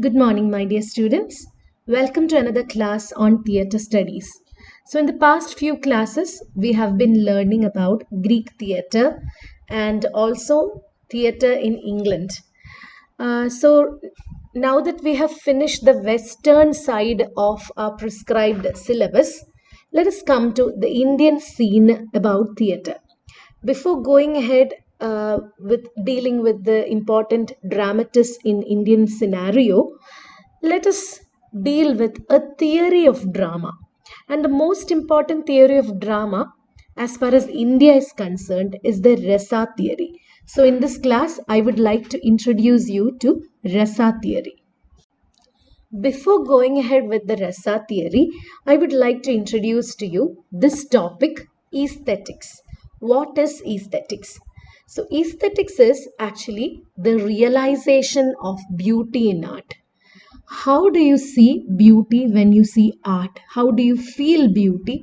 Good morning, my dear students. Welcome to another class on theatre studies. So, in the past few classes, we have been learning about Greek theatre and also theatre in England. So, now that we have finished the western side of our prescribed syllabus, let us come to the Indian scene about theatre. Before going ahead with dealing with the important dramatists in Indian scenario, let us deal with a theory of drama. And the most important theory of drama, as far as India is concerned, is the Rasa theory. So, in this class, I would like to introduce you to Rasa theory. Before going ahead with the Rasa theory, I would like to introduce to you this topic, aesthetics. What is aesthetics? So, aesthetics is actually the realization of beauty in art. How do you see beauty when you see art? How do you feel beauty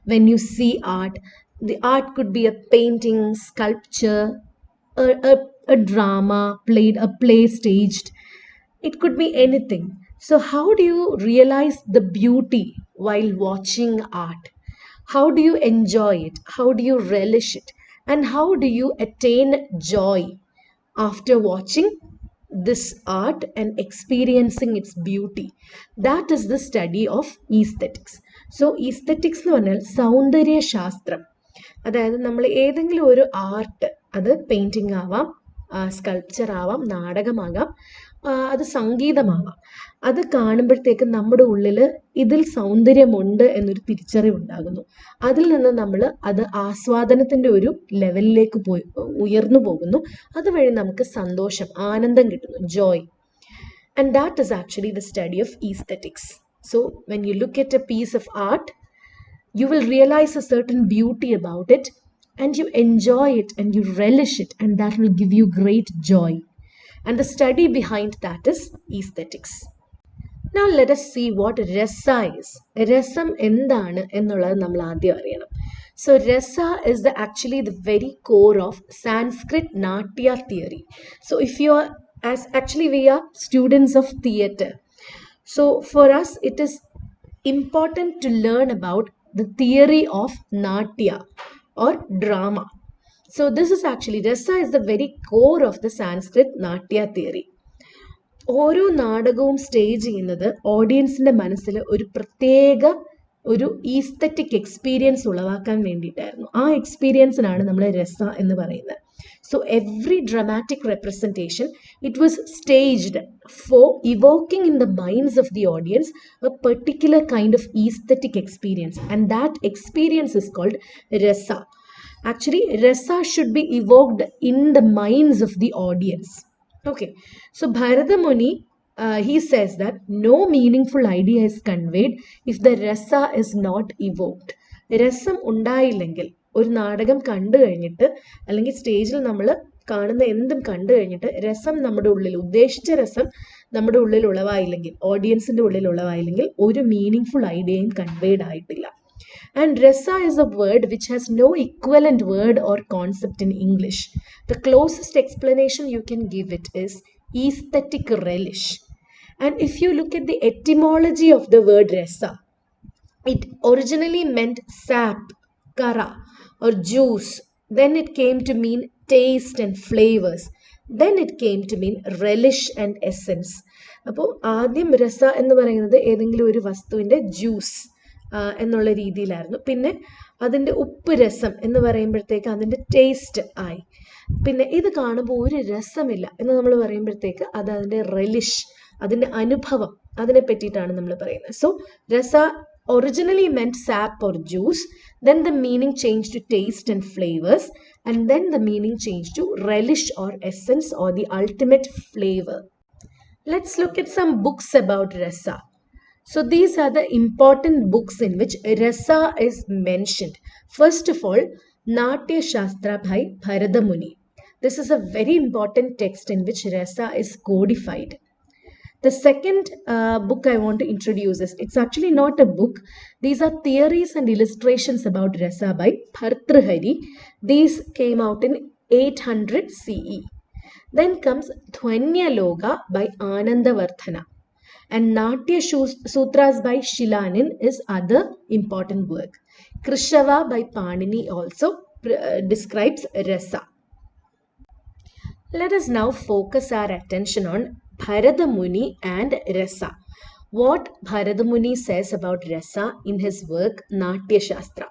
when you see art? The art could be a painting, sculpture, a drama played, a play staged. It could be anything. So, how do you realize the beauty while watching art? How do you enjoy it? How do you relish it? And how do you attain joy after watching this art and experiencing its beauty? That is the study of aesthetics. So, aesthetics എന്ന് പറഞ്ഞാൽ സൗന്ദര്യ ശാസ്ത്രം. അതായത് നമ്മൾ ഏതെങ്കിലും ഒരു art, അത് painting ആവാം, സ്കൾപ്ചർ ആവാം, നാടകമാകാം, അത് സംഗീതമാവാം. അത് കാണുമ്പോഴത്തേക്ക് നമ്മുടെ ഉള്ളിൽ ഇതിൽ സൗന്ദര്യമുണ്ട് എന്നൊരു തിരിച്ചറിവുണ്ടാകുന്നു. അതിൽ നിന്ന് നമ്മൾ അത് ആസ്വാദനത്തിൻ്റെ ഒരു ലെവലിലേക്ക് ഉയർന്നു പോകുന്നു. അതുവഴി നമുക്ക് സന്തോഷം, ആനന്ദം കിട്ടുന്നു, Joy. And that is actually the study of aesthetics. So, when you look at a piece of art, you will realize a certain beauty about it and you enjoy it and you relish it, and that will give you great joy. And the study behind that is aesthetics. Now let us see what rasa is. Rasam endana ennullathu nammal aadyam ariyanam. So rasa is actually the very core of Sanskrit Natya theory. So if you are, as actually we are students of theatre, so for us it is important to learn about the theory of Natya or drama. So this is actually, Rasa is the very core of the Sanskrit Natya theory. ഓരോ നാടകവും stage ചെയ്യുന്നത് ഓഡിയൻസിൻ്റെ മനസ്സിൽ ഒരു പ്രത്യേക ഒരു aesthetic experience ഉളവാക്കാൻ വേണ്ടിയിട്ടായിരുന്നു. ആ എക്സ്പീരിയൻസിനാണ് നമ്മൾ രസ എന്ന് പറയുന്നത്. So every dramatic representation, it was staged for evoking in the minds of the audience a particular kind of aesthetic experience, and that experience is called rasa. Actually, rasa should be evoked in the minds of the audience. Okay, so Bharata Muni, he says that no meaningful idea is conveyed if the rasa is not evoked. രസം ഉണ്ടായില്ലെങ്കിൽ, ഒരു നാടകം കണ്ടു കഴിഞ്ഞിട്ട് അല്ലെങ്കിൽ സ്റ്റേജിൽ നമ്മൾ കാണുന്ന എന്തും കണ്ടു കഴിഞ്ഞിട്ട് രസം നമ്മുടെ ഉള്ളിൽ, ഉദ്ദേശിച്ച രസം നമ്മുടെ ഉള്ളിൽ ഉളവായില്ലെങ്കിൽ, ഓഡിയൻസിൻ്റെ ഉള്ളിൽ ഉളവായില്ലെങ്കിൽ ഒരു മീനിങ് ഐഡിയയും കൺവേഡ് ആയിട്ടില്ല. And rasa is a word which has no equivalent word or concept in English. The closest explanation you can give it is aesthetic relish. And if you look at the etymology of the word rasa, it originally meant sap, kara, or juice. Then it came to mean taste and flavors. Then it came to mean relish and essence. അപ്പോൾ ആദ്യം രസ എന്ന് പറയുന്നത് ഏതെങ്കിലും ഒരു വസ്തുവിൻ്റെ juice എന്നുള്ള രീതിയിലായിരുന്നു. പിന്നെ അതിൻ്റെ ഉപ്പ് രസം എന്ന് പറയുമ്പോഴത്തേക്ക് അതിൻ്റെ ടേസ്റ്റ് ആയി. പിന്നെ ഇത് കാണുമ്പോൾ ഒരു രസമില്ല എന്ന് നമ്മൾ പറയുമ്പോഴത്തേക്ക് അത് അതിൻ്റെ relish, അതിൻ്റെ അനുഭവം, അതിനെ പറ്റിയിട്ടാണ് നമ്മൾ പറയുന്നത്. സോ രസ originally meant sap or juice, then the meaning changed to taste and flavors, and then the meaning changed to relish or essence or the ultimate flavor. Let's look at some books about rasa. So these are the important books in which rasa is mentioned. First of all, Natya Shastra by Bharata Muni. This is a very important text in which rasa is codified. The second book I want to introduce is, it's actually not a book. These are theories and illustrations about rasa by Bhartrhari. These came out in 800 CE. Then comes Dhvanyaloka by Anandavardhana. and Natya Sutras by Shilanin is other important work. Krishava by Panini also describes rasa. Let us now focus our attention on Bharata Muni and rasa. What Bharata Muni says about rasa in his work Natya Shastra.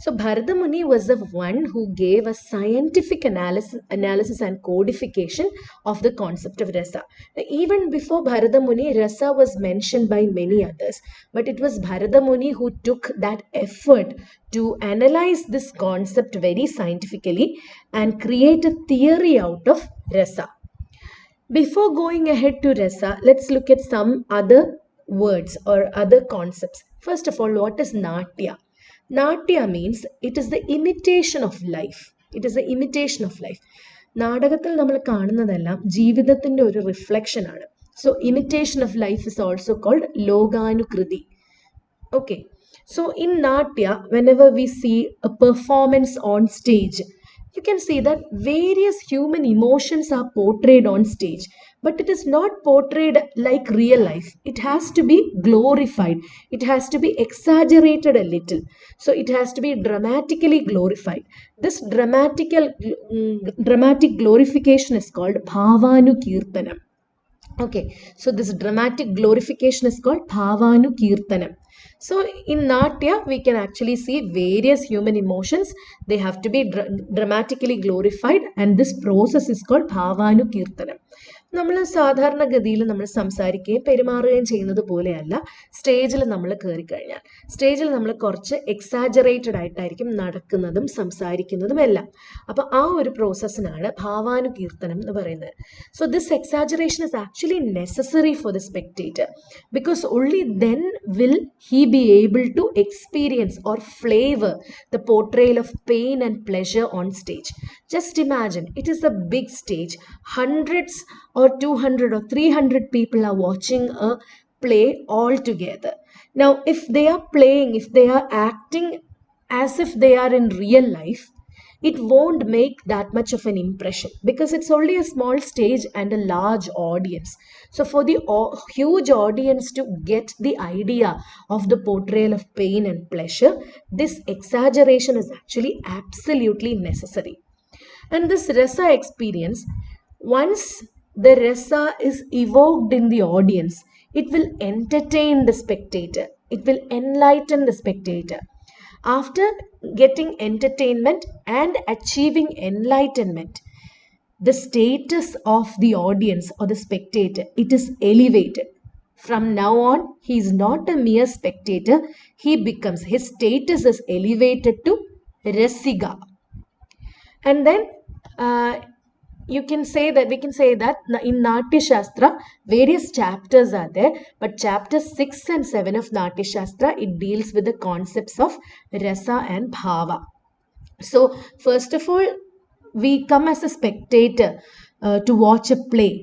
So Bharata Muni was the one who gave a scientific analysis and codification of the concept of rasa. Now, even before Bharata Muni, rasa was mentioned by many others, but it was Bharata Muni who took that effort to analyze this concept very scientifically and create a theory out of rasa. Before going ahead to rasa, let's look at some other words or other concepts. First of all, what is Natya? Natya means it is the imitation of life. It is the imitation of life. നാടകത്തിൽ നമ്മൾ കാണുന്നതെല്ലാം ജീവിതത്തിന്റെ ഒരു reflection ആണ്. So imitation of life is also called ലോകാനുകൃതി. Okay. So in Natya, whenever we see a performance on stage, you can see that various human emotions are portrayed on stage, but it is not portrayed like real life. It has to be glorified. It has to be exaggerated a little. So it has to be dramatically glorified. This dramatic glorification is called Bhavanukirtanam. Okay, so this dramatic glorification is called Bhavanukirtanam. So in Natya, we can actually see various human emotions. They have to be dramatically glorified, and this process is called Bhavanukirtanam. നമ്മൾ സാധാരണഗതിയിൽ നമ്മൾ സംസാരിക്കുകയും പെരുമാറുകയും ചെയ്യുന്നത് പോലെയല്ല സ്റ്റേജിൽ നമ്മൾ കയറിക്കഴിഞ്ഞാൽ. സ്റ്റേജിൽ നമ്മൾ കുറച്ച് എക്സാജറേറ്റഡ് ആയിട്ടായിരിക്കും നടക്കുന്നതും സംസാരിക്കുന്നതും എല്ലാം. അപ്പോൾ ആ ഒരു പ്രോസസ്സിനാണ് ഭാവാനുകീർത്തനം എന്ന് പറയുന്നത്. So this exaggeration is actually necessary for the spectator because only then will he be able to experience or flavor the portrayal of pain and pleasure on stage. Just imagine, it is a big stage. Hundreds or 200 or 300 people are watching a play all together. Now, if they are playing, if they are acting as if they are in real life, it won't make that much of an impression because it's only a small stage and a large audience. So for the huge audience to get the idea of the portrayal of pain and pleasure, this exaggeration is actually absolutely necessary. And this rasa experience, once the rasa is evoked in the audience, it will entertain the spectator. It will enlighten the spectator. After getting entertainment and achieving enlightenment, the status of the audience or the spectator, it is elevated. From now on, he is not a mere spectator. His status is elevated to Rasiga. And then we can say that in Natya Shastra, various chapters are there, but chapters 6 and 7 of Natya Shastra, it deals with the concepts of rasa and bhava. So first of all, we come as a spectator to watch a play.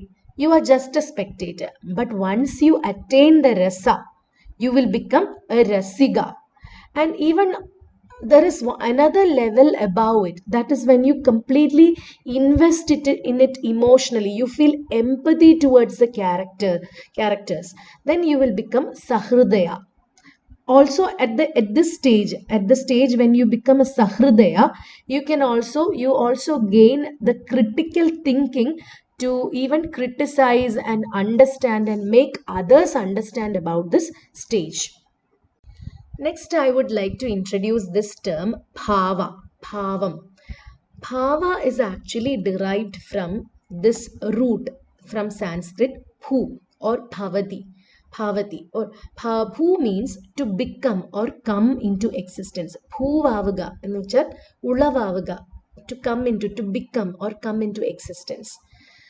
You are just a spectator, but once you attain the rasa, you will become a rasiga. And even there is another level above it. That is when you completely invest in it emotionally. You feel empathy towards the characters. Then you will become Sahridaya. Also at this stage when you become a Sahridaya, you also gain the critical thinking to even criticize and understand and make others understand about this stage. Next, I would like to introduce this term bhava, bhavam. Bhava is actually derived from this root from Sanskrit bhu or bhavati. Bhavati or bhu means to become or come into existence. Bhuvavuga ennu vechal ulavavuga, to come into, to become or come into existence.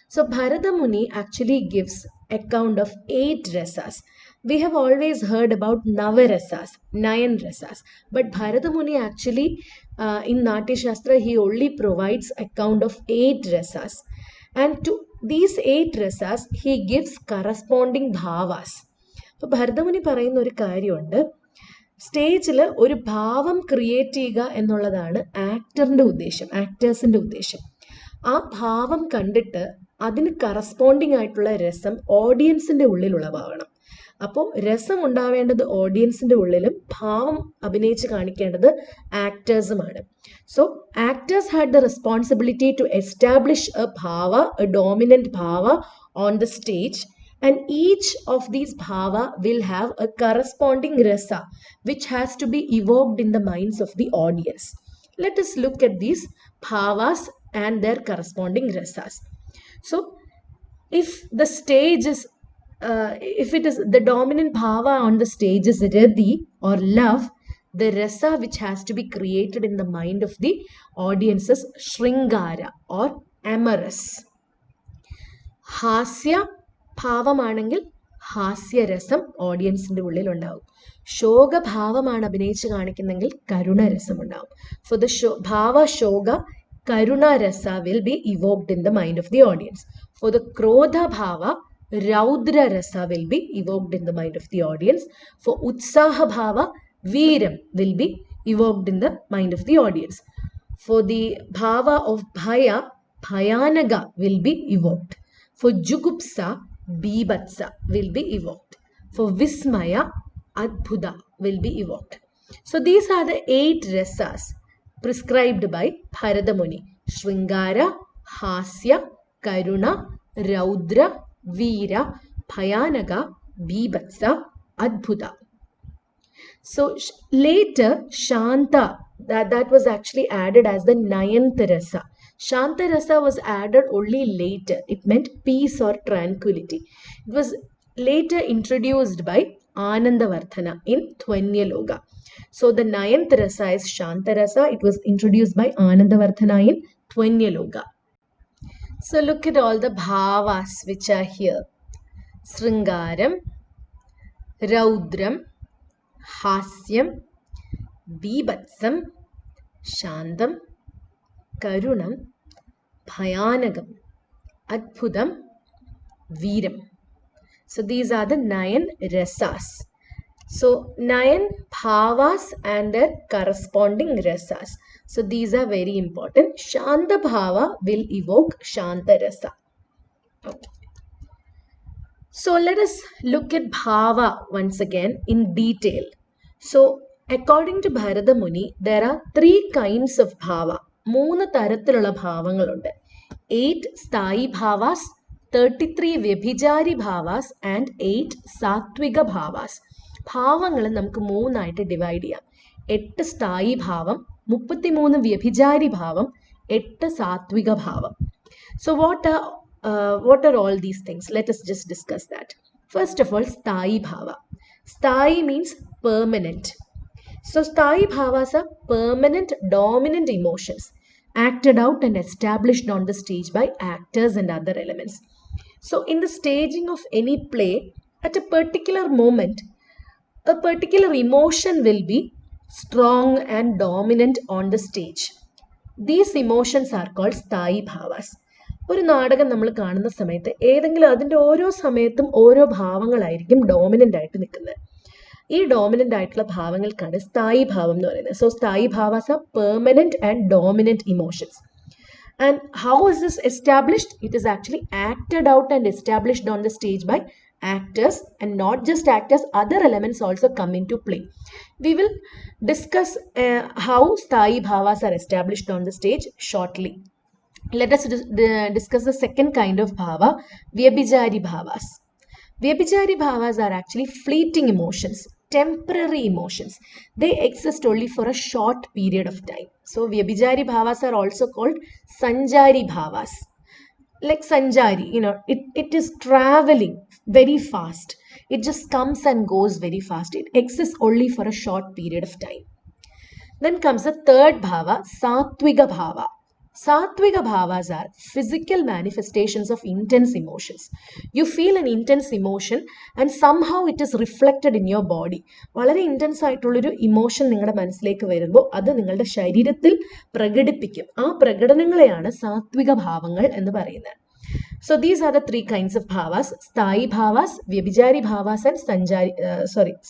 So Bharata Muni actually gives account of 8 rasas. We have always heard about Navarasas, 9 rasas. But Bharata Muni actually, in Natya Shastra, he only provides account of 8 rasas. And to these 8 rasas, he gives corresponding bhavas. So Bharata Muni പറയുന്ന ഒരു കാര്യമുണ്ട്, സ്റ്റേജിൽ ഒരു ഭാവം create ചെയ്യുക എന്നുള്ളതാണ് ആക്ടേഴ്സിൻ്റെ ഉദ്ദേശം. ആ ഭാവം കണ്ടിട്ട് അതിന് കറസ്പോണ്ടിങ് ആയിട്ടുള്ള രസം ഓഡിയൻസിൻ്റെ ഉള്ളിൽ ഉളവാകണം. അപ്പോൾ രസം ഉണ്ടാവേണ്ടത് ഓഡിയൻസിൻ്റെ ഉള്ളിലും ഭാവം അഭിനയിച്ച് കാണിക്കേണ്ടത് ആക്ടേഴ്സുമാണ്. So actors had the responsibility to establish a bhava, a dominant bhava on the stage, and each of these bhava will have a corresponding rasa which has to be evoked in the minds of the audience. Let us look at these bhavas and their corresponding rasas. So if the stage is if it is the dominant bhava on the stage is radi or love, the rasa which has to be created in the mind of the audience is shringara or amorous. Hasya ഭാവമാണെങ്കിൽ ഹാസ്യരസം ഓഡിയൻസിൻ്റെ ഉള്ളിലുണ്ടാവും. ശോകഭാവമാണ് അഭിനയിച്ച് കാണിക്കുന്നെങ്കിൽ കരുണരസം ഉണ്ടാവും. For the bhava shoka karuna rasa will be evoked in the mind of the audience. For the krodha bhava raudra rasa will be evoked in the mind of the audience. For utsaha bhava veeram will be evoked in the mind of the audience. For the bhava of bhaya bhayanaka will be evoked. For jugupsa Bibhatsa will be evoked. For Vismaya, Adbhuta will be evoked. So these are the 8 rasas prescribed by Bharata Muni. Shringara, Hasya, Karuna, Raudra, Veera, Bhayanaka, Bibhatsa, Adbhuta. So later Shanta, that was actually added as the 9th rasa. Shanta rasa was added only later. It meant peace or tranquility. It was later introduced by Anandavardhana in Dhvanyaloka. So the 9th rasa is Shanta rasa. It was introduced by Anandavardhana in Dhvanyaloka. So look at all the bhavas which are here. Sringaram, Raudram, Hasyam, Bibhatsam, Shantam, Karunam, Bhayanagam, Adbhutam, Veeram. So these are the 9 rasas. So 9 bhavas and their corresponding rasas. So these are very important. Shanta bhava will evoke Shanta rasa. Okay. So let us look at bhava once again in detail. So according to Bharata Muni, there are 3 kinds of bhava. 3 തരത്തിലുള്ള ഭാവങ്ങളുണ്ട്. 8 സ്ഥായി ഭാവാസ്, 33 വ്യഭിചാരി ഭാവാസ് and 8 സാത്വിക ഭാവാസ്. ഭാവങ്ങൾ നമുക്ക് 3 ആയിട്ട് divide ചെയ്യാം. 8 സ്ഥായി ഭാവം, 33 വ്യഭിചാരി ഭാവം, 8 സാത്വിക ഭാവം. So what are all these things? Let us just discuss that. First of all, സ്ഥായി bhava. സ്ഥായി means permanent. So സ്ഥായി bhavas are permanent dominant emotions acted out and established on the stage by actors and other elements. So in the staging of any play, at a particular moment, a particular emotion will be strong and dominant on the stage. These emotions are called സ്ഥായി bhavas. ഒരു നാടകം നമ്മൾ കാണുന്ന സമയത്ത് ഏതെങ്കിലും അതിൻ്റെ ഓരോ സമയത്തും ഓരോ ഭാവങ്ങളായിരിക്കും ഡോമിനൻ്റ് ആയിട്ട് നിൽക്കുന്നത്. ഈ ഡോമിനൻ്റ് ആയിട്ടുള്ള ഭാവങ്ങൾക്കാണ് സ്ഥായി ഭാവം എന്ന് പറയുന്നത്. So sthayi bhavas are permanent and dominant emotions. And how is this established? It is actually acted out and established on the stage by actors, and not just actors, other elements also come into play. We will discuss how സ്ഥായി bhavas are established on the stage shortly. Let us discuss the second kind of bhava, vyabhichari bhavas. Vyabhichari bhavas are actually fleeting emotions, temporary emotions. They exist only for a short period of time. So vyabhichari bhavas are also called sanjari bhavas. Like sanjari, it is traveling very fast. It just comes and goes very fast. It exists only for a short period of time. Then comes the third bhava, sattviga bhava. Sattviga bhavas are physical manifestations of intense emotions. You feel an intense emotion and somehow it is reflected in your body. വളരെ intense ആയിട്ടുള്ളൊരു emotion നിങ്ങളുടെ മനസ്സിലേക്ക് വരുമ്പോൾ അത് നിങ്ങളുടെ ശരീരത്തിൽ പ്രകടിപ്പിക്കും. ആ പ്രകടനങ്ങളെയാണ് സാത്വിക ഭാവങ്ങൾ എന്ന് പറയുന്നത്. So these are the 3 kinds of bhavas: സ്ഥായി bhavas, vyabhichari bhavas, and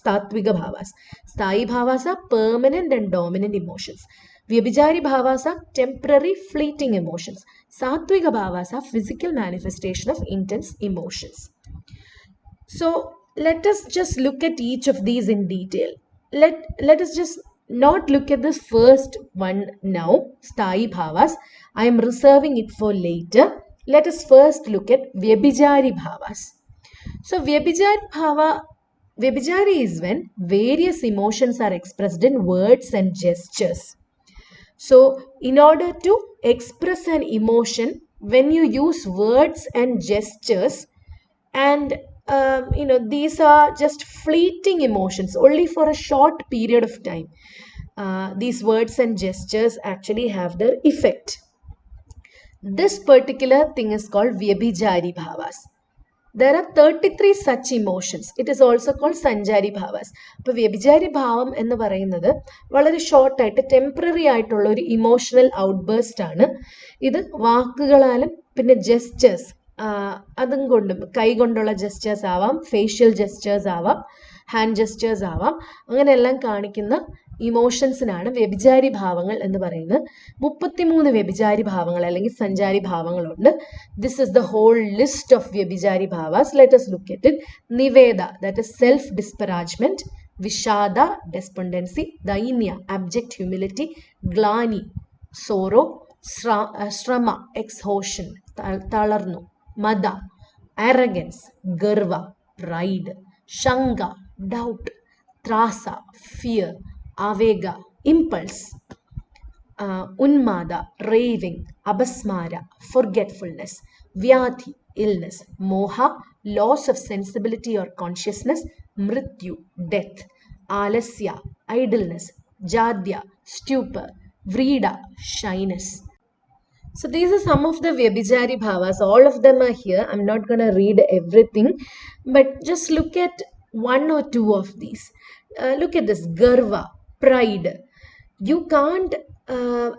sattviga bhavas. സ്ഥായി bhavas are permanent and dominant emotions. Vyabhichari bhavas are temporary fleeting emotions. Satvika bhavas are physical manifestation of intense emotions. So let us just look at each of these in detail. Let us just not look at this first one now, Sthayi bhavas. I am reserving it for later. Let us first look at Vyabhichari bhavas. So Vyabhichari is when various emotions are expressed in words and gestures. So in order to express an emotion, when you use words and gestures, and these are just fleeting emotions only for a short period of time, these words and gestures actually have their effect. This particular thing is called Vyabhichari bhavas. There are 33 such emotions. It is also called Sanjari bhavas. അപ്പോൾ വ്യഭിചാരി ഭാവം എന്ന് പറയുന്നത് വളരെ ഷോർട്ടായിട്ട് temporary ആയിട്ടുള്ള ഒരു emotional outburst ആണ്. ഇത് വാക്കുകളാലും പിന്നെ ജെസ്റ്റേഴ്സ്, അതും കൊണ്ടും കൈ കൊണ്ടുള്ള ജെസ്റ്റേഴ്സ് ആവാം, ഫേഷ്യൽ ജെസ്റ്റേഴ്സ് ആവാം, ഹാൻഡ് ജെസ്റ്റേഴ്സ് ആവാം, അങ്ങനെയെല്ലാം കാണിക്കുന്ന ഇമോഷൻസിനാണ് വ്യഭിചാരി ഭാവങ്ങൾ എന്ന് പറയുന്നത്. 33 വ്യഭിചാരി ഭാവങ്ങൾ അല്ലെങ്കിൽ സഞ്ചാരി ഭാവങ്ങളുണ്ട്. This is the whole list of വ്യഭിചാരി bhavas. Let us look at it. Niveda, that is self-disparagement. Vishada, despondency. Dainya, abject humility. Glani, sorrow. Shrama, exhaustion. Talarnu. Mada, arrogance. Garva, pride. Shanga, doubt. Trasa, fear. Avega, impulse. Unmada, raving. Abasmara, forgetfulness. Vyadhi, illness. Moha, loss of sensibility or consciousness. Mrityu, death. Alasya, idleness. Jadya, stupor. Vrida, shyness. So these are some of the Vyabhichari bhavas. All of them are here. I'm not going to read everything, but just look at one or two of these. Look at this, Garva, pride. You can't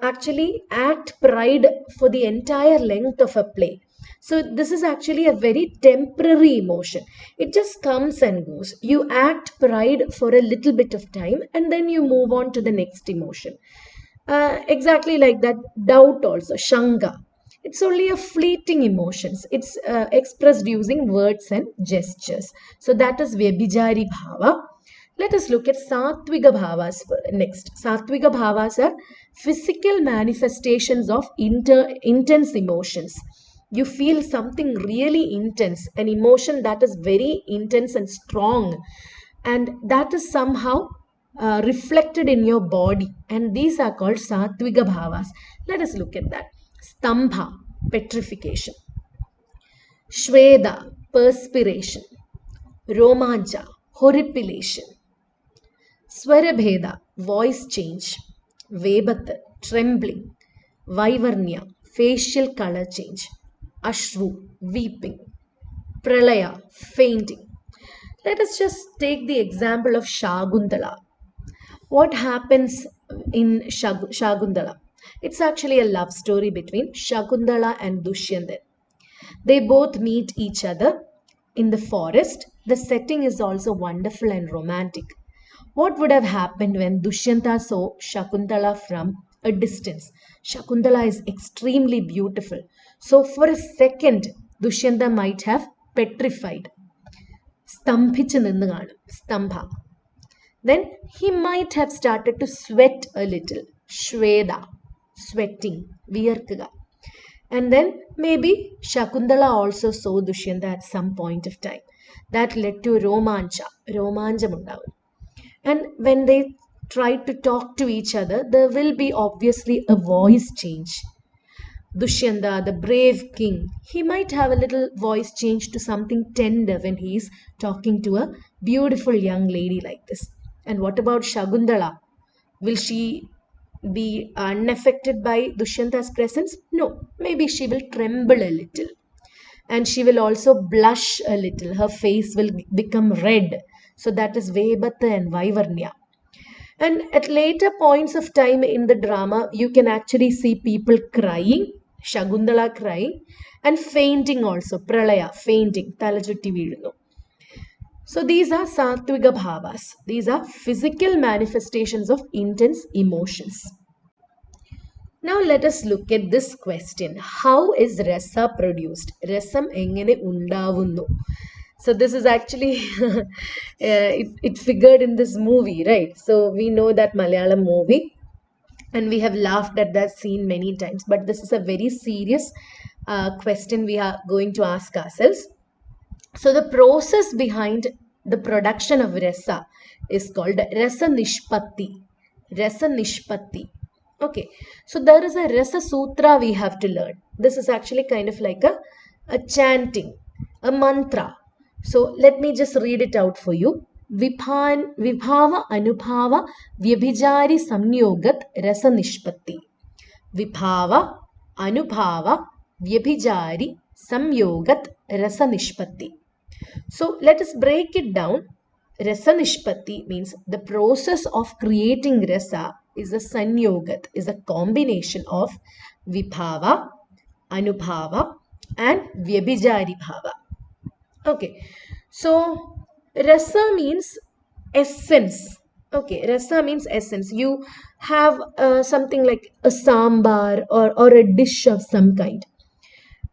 actually act pride for the entire length of a play. So this is actually a very temporary emotion. It just comes and goes. You act pride for a little bit of time and then you move on to the next emotion. Exactly like that, doubt also, Shanga. It's only a fleeting emotions. It's expressed using words and gestures. So that is Vyabhichari bhava. Let us look at Satvika bhavas next. Satvika bhavas are physical manifestations of intense emotions. You feel something really intense, an emotion that is very intense and strong, and that is somehow reflected in your body, and these are called Satvika bhavas. Let us look at that. Stambha, petrification. Shveda, perspiration. Romancha, horripilation. Swarabheda, voice change. Vebat, trembling. Vaivarnya, facial color change. Ashru, weeping. Pralaya, fainting. Let us just take the example of Shakuntala. What happens in Shakuntala? It's actually a love story between Shakuntala and Dushyanta. They both meet each other in the forest. The setting is also wonderful and romantic. What would have happened when Dushyanta saw Shakuntala from a distance? Shakuntala is extremely beautiful. So for a second, Dushyanta might have petrified. Stambhichu ninnu kaanum. Stambha. Then he might have started to sweat a little. Shveda, sweating, viyarkuka. And then maybe Shakuntala also saw Dushyanta at some point of time. That led to romancha, romanjamundavum. And when they try to talk to each other, there will be obviously a voice change. Dushyanta, the brave king, he might have a little voice change to something tender when he is talking to a beautiful young lady like this. And what about Shakuntala? Will she be unaffected by Dushyanta's presence? No, maybe she will tremble a little. And she will also blush a little. Her face will become red. So that is Vebata and Vaivarnya. And at later points of time in the drama, you can actually see people crying, Shakuntala crying, and fainting also, Pralaya, fainting, Talachutti Veelunu. So these are Satvika bhavas. These are physical manifestations of intense emotions. Now let us look at this question. How is rasa produced? Rasam engane undavunnu? So this is actually it figured in this movie, right? So we know that Malayalam movie and we have laughed at that scene many times. But this is a very serious question we are going to ask ourselves. So the process behind the production of rasa is called rasa nishpatti. Rasa nishpatti. Okay, so there is a rasa sutra we have to learn. This is actually kind of like a chanting, a mantra. So let me just read it out for you. Vibhava anubhava vyabhijari samyogat rasa nishpatti. Vibhava anubhava vyabhijari samyogat rasa nishpatti. So let us break it down. Rasa nishpatti means the process of creating rasa is a sanyogat, is a combination of vibhava, anubhava and vyabhijari bhava. Okay, so rasa means essence. Okay, rasa means essence. You have something like a sambar or a dish of some kind.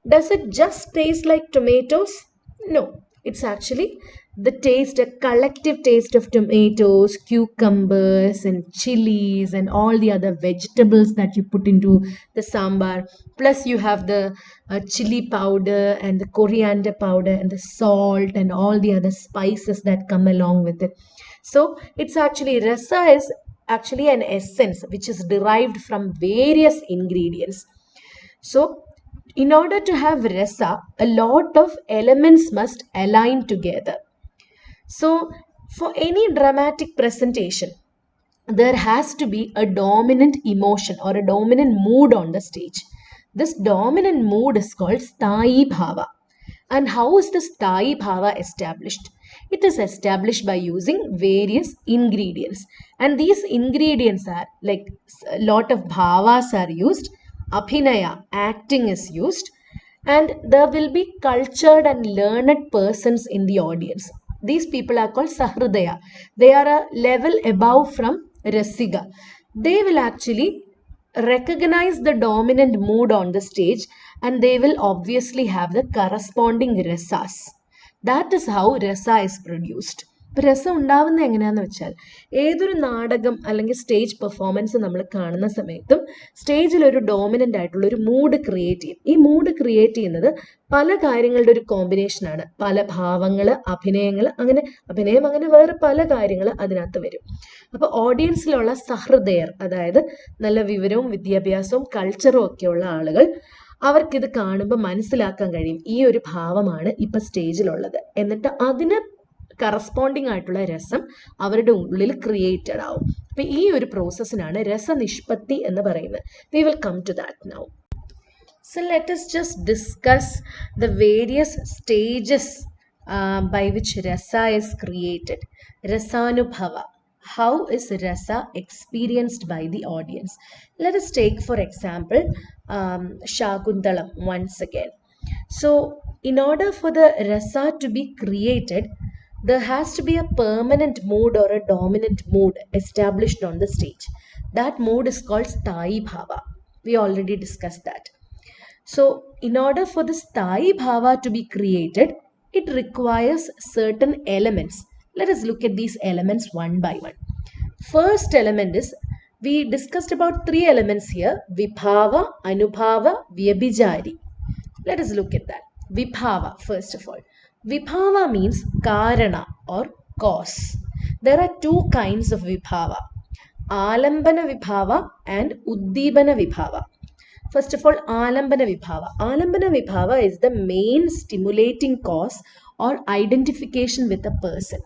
Does it just taste like tomatoes? No, it's actually the taste, a collective taste of tomatoes, cucumbers, and chilies, and all the other vegetables that you put into the sambar. Plus, you have the chili powder and the coriander powder and the salt and all the other spices that come along with it. So, it's actually rasa is actually an essence which is derived from various ingredients. So, in order to have rasa, a lot of elements must align together. So, for any dramatic presentation, there has to be a dominant emotion or a dominant mood on the stage. This dominant mood is called sthayi bhava. And how is the sthayi bhava established? It is established by using various ingredients. And these ingredients are like a lot of bhavas are used, abhinaya, acting is used, and there will be cultured and learned persons in the audience. These people are called Sahridaya. They are a level above from Rasiga. They will actually recognize the dominant mood on the stage and they will obviously have the corresponding rasas. That is how rasa is produced. ഇപ്പം രസം ഉണ്ടാവുന്നത് എങ്ങനെയാണെന്ന് വെച്ചാൽ ഏതൊരു നാടകം അല്ലെങ്കിൽ stage performance നമ്മൾ കാണുന്ന സമയത്തും സ്റ്റേജിൽ ഒരു ഡോമിനൻ്റ് ആയിട്ടുള്ള ഒരു മൂഡ് ക്രിയേറ്റ് ചെയ്യും. ഈ മൂഡ് ക്രിയേറ്റ് ചെയ്യുന്നത് പല കാര്യങ്ങളുടെ ഒരു കോമ്പിനേഷനാണ്. പല ഭാവങ്ങൾ, അഭിനയങ്ങൾ, അങ്ങനെ അഭിനയം, അങ്ങനെ വേറെ പല കാര്യങ്ങൾ അതിനകത്ത് വരും. അപ്പോൾ ഓഡിയൻസിലുള്ള സഹൃദയർ, അതായത് നല്ല വിവരവും വിദ്യാഭ്യാസവും കൾച്ചറും ഒക്കെയുള്ള ആളുകൾ, അവർക്കിത് കാണുമ്പോൾ മനസ്സിലാക്കാൻ കഴിയും ഈ ഒരു ഭാവമാണ് ഇപ്പം സ്റ്റേജിലുള്ളത്. എന്നിട്ട് അതിന് കറസ്പോണ്ടിങ് ആയിട്ടുള്ള രസം അവരുടെ ഉള്ളിൽ ക്രിയേറ്റഡ് ആവും. അപ്പം ഈ ഒരു പ്രോസസ്സിനാണ് രസനിഷ്പത്തി എന്ന് പറയുന്നത്. We will come to that now. So let us just discuss the various stages by which rasa is created. Rasanubhava. How is rasa experienced by the audience? Let us take for example Shakuntalam once again. So in order for the rasa to be created, there has to be a permanent mood or a dominant mood established on the stage. That mood is called sthayi bhava. We already discussed that. So, in order for the sthayi bhava to be created, it requires certain elements. Let us look at these elements one by one. First element is, we discussed about 3 elements here: vibhava, anubhava, vyabhijari. Let us look at that. Vibhava, first of all. Vibhava means karana or cause. There are 2 kinds of vibhava: alambana vibhava and uddibana vibhava. First of all, alambana vibhava. Alambana vibhava is the main stimulating cause or identification with a person.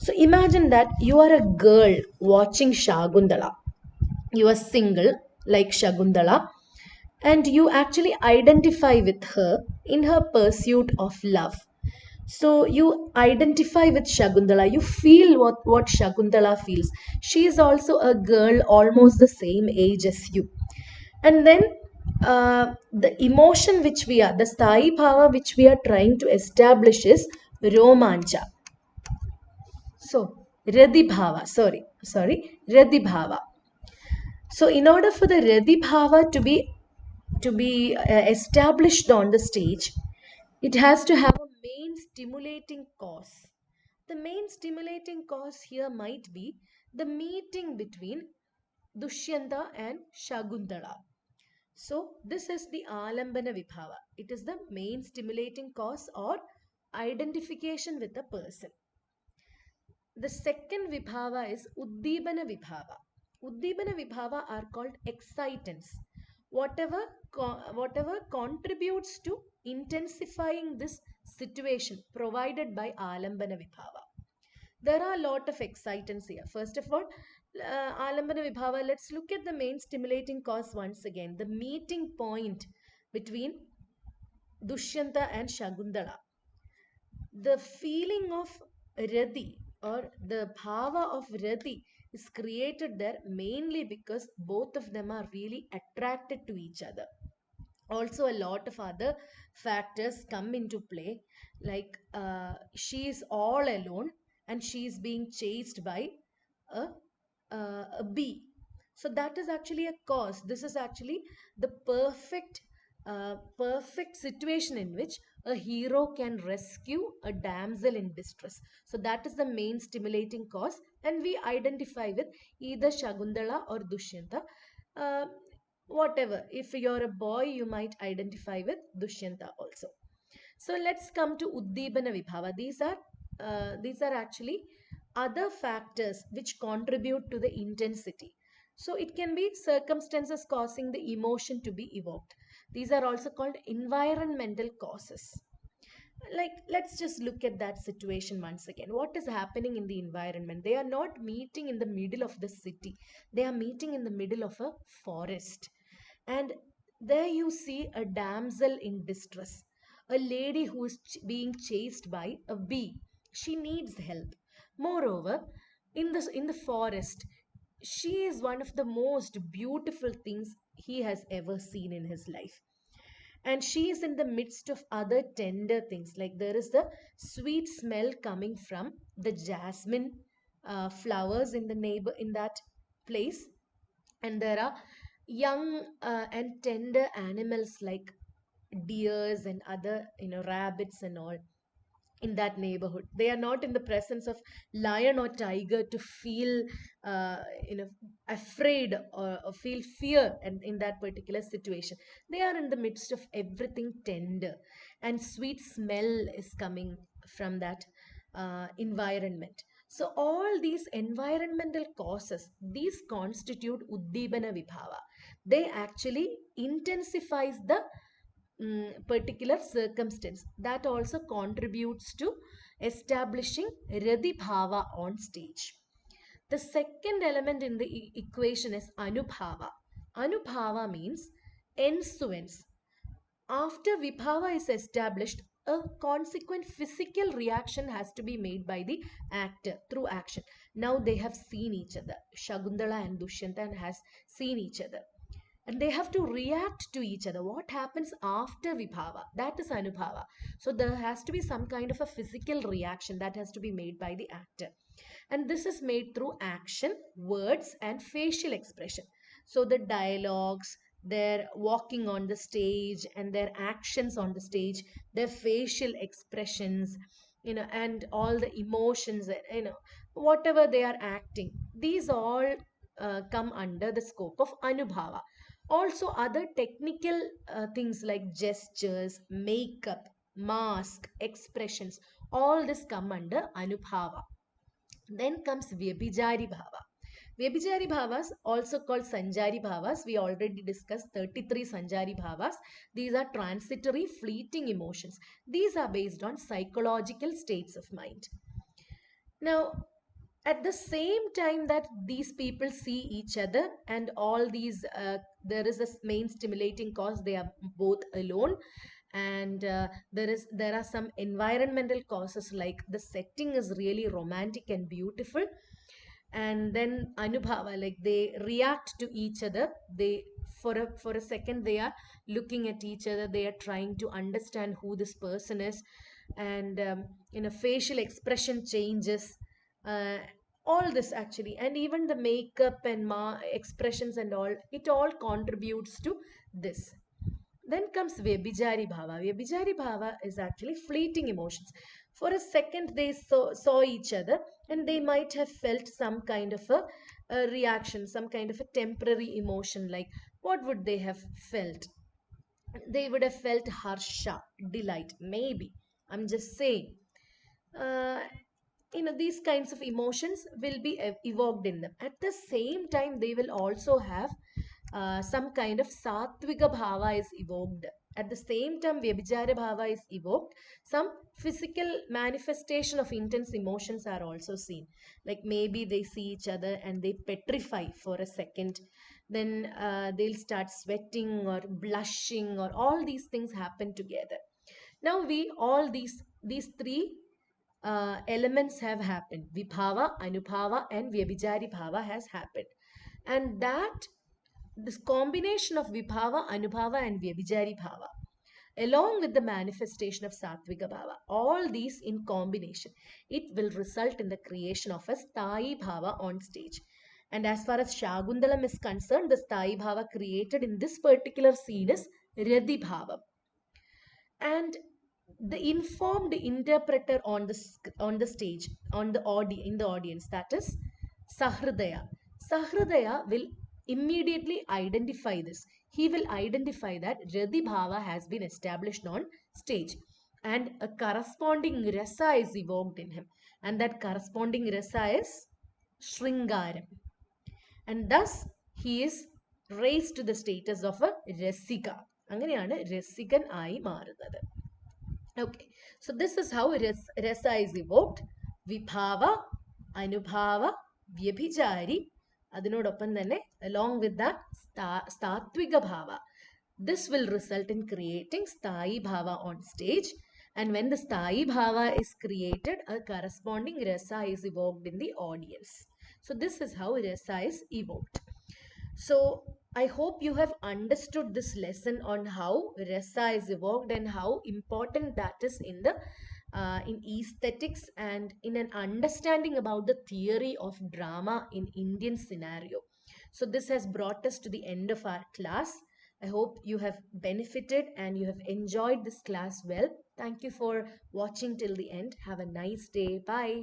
So imagine that you are a girl watching Shakuntala. You are single like Shakuntala and you actually identify with her in her pursuit of love. So you identify with Shakuntala, you feel what Shakuntala feels. She is also a girl almost the same age as you. And then the emotion which we are, the sthayi bhava which we are trying to establish is romancha. So, Radhi bhava, Radhi bhava. So in order for the Radi Bhava to be established on the stage, it has to have a main stimulating cause. The main stimulating cause here might be the meeting between Dushyanta and Shakuntala. So this is the Alambana Vibhava. It is the main stimulating cause or identification with the person. The second Vibhava is Uddibana Vibhava. Uddibana Vibhava are called excitants. Whatever contributes to intensifying this situation provided by Alambana Vibhava. There are a lot of excitants here. First of all, Alambana Vibhava, let's look at the main stimulating cause once again. The meeting point between Dushyanta and Shakuntala. The feeling of Rati or the bhava of Rati is created there mainly because both of them are really attracted to each other. Also, a lot of other factors come into play, like she is all alone and she is being chased by a, a bee. So that is actually a cause. This is actually the perfect situation in which a hero can rescue a damsel in distress. So that is the main stimulating cause, and we identify with either Shakuntala or Dushyanta. Uh, Whatever, if you're a boy, you might identify with Dushyanta also. So let's come to Uddibana Vibhava. These are actually other factors which contribute to the intensity. So it can be circumstances causing the emotion to be evoked. These are also called environmental causes. Like, let's just look at that situation once again. What is happening in the environment? They are not meeting in the middle of the city, they are meeting in the middle of a forest. And there you see a damsel in distress, a lady who is being chased by a bee. She needs help. Moreover, in the forest, she is one of the most beautiful things he has ever seen in his life, and she is in the midst of other tender things, like there is the sweet smell coming from the jasmine flowers in the neighbor in that place, and there are young and tender animals like deers and other, rabbits and all in that neighborhood. They are not in the presence of lion or tiger to feel afraid, or feel fear, and in that particular situation they are in the midst of everything tender, and sweet smell is coming from that environment. So all these environmental causes, these constitute Uddibana Vibhava. They actually intensifies the particular circumstance, that also contributes to establishing Radi Bhava on stage. The second element in the equation is Anubhava. Anubhava means ensuance. After Vibhava is established, a consequent physical reaction has to be made by the actor through action. Now they have seen each other. Shakuntala and Dushyanta has seen each other, and they have to react to each other. What happens after Vibhava? That is Anubhava. So there has to be some kind of a physical reaction that has to be made by the actor. And this is made through action, words, and facial expression. So the dialogues, their walking on the stage, and their actions on the stage, their facial expressions, and all the emotions, whatever they are acting, these all come under the scope of Anubhava. Also, other technical things like gestures, makeup, mask, expressions, all this come under Anubhava. Then comes Vyabhijari Bhava. Vyabhijari Bhavas, also called Sanjari Bhavas, we already discussed 33 Sanjari Bhavas. These are transitory, fleeting emotions. These are based on psychological states of mind. Now, at the same time that these people see each other, and all these, there is a main stimulating cause, they are both alone, and there are some environmental causes, like the setting is really romantic and beautiful, and then Anubhava, like they react to each other. They, for a second, they are looking at each other, they are trying to understand who this person is, and facial expression changes, uh, All this actually, and even the makeup and expressions and all, it all contributes to this. Then comes Vyabhijari Bhava. Vyabhijari Bhava is actually fleeting emotions. For a second, they saw each other and they might have felt some kind of a reaction, some kind of a temporary emotion. Like, what would they have felt? They would have felt harsha, delight, maybe. I'm just saying. Uh, these kinds of emotions will be evoked in them. At the same time, they will also have some kind of sattviga bhava is evoked. At the same time, vyabhichara bhava is evoked. Some physical manifestation of intense emotions are also seen. Like maybe they see each other and they petrify for a second. Then they'll start sweating or blushing, or all these things happen together. Now we all these three elements have happened. Vibhava, Anubhava, and Vyabhichari Bhava has happened. And that this combination of Vibhava, Anubhava, and Vyabhichari Bhava, along with the manifestation of Satvika Bhava, all these in combination, it will result in the creation of a Sthayi Bhava on stage. And as far as Shagundalam is concerned, the Sthayi Bhava created in this particular scene is Radhi Bhava. And the informed interpreter on the stage, in the audience, that is Sahridaya will immediately identify this. He will identify that Radhi Bhava has been established on stage, and a corresponding rasa is evoked in him, and that corresponding rasa is Shringaram, and thus he is raised to the status of a Rasika. അങ്ങനെയാണ് രസികൻ ആയി മാറുന്നത്. Okay, so this is how rasa is evoked. Vibhava, Anubhava, Vyabhichari, അതിനോടൊപ്പം തന്നെ along with that Statviga Bhava. This will result in creating Sthayi Bhava on stage. And when the Sthayi Bhava is created, a corresponding rasa is evoked in the audience. So this is how rasa is evoked. So I hope you have understood this lesson on how rasa is evoked and how important that is in the in aesthetics and in an understanding about the theory of drama in Indian scenario. So this has brought us to the end of our class. I hope you have benefited and you have enjoyed this class well. Thank you for watching till the end. Have a nice day. Bye.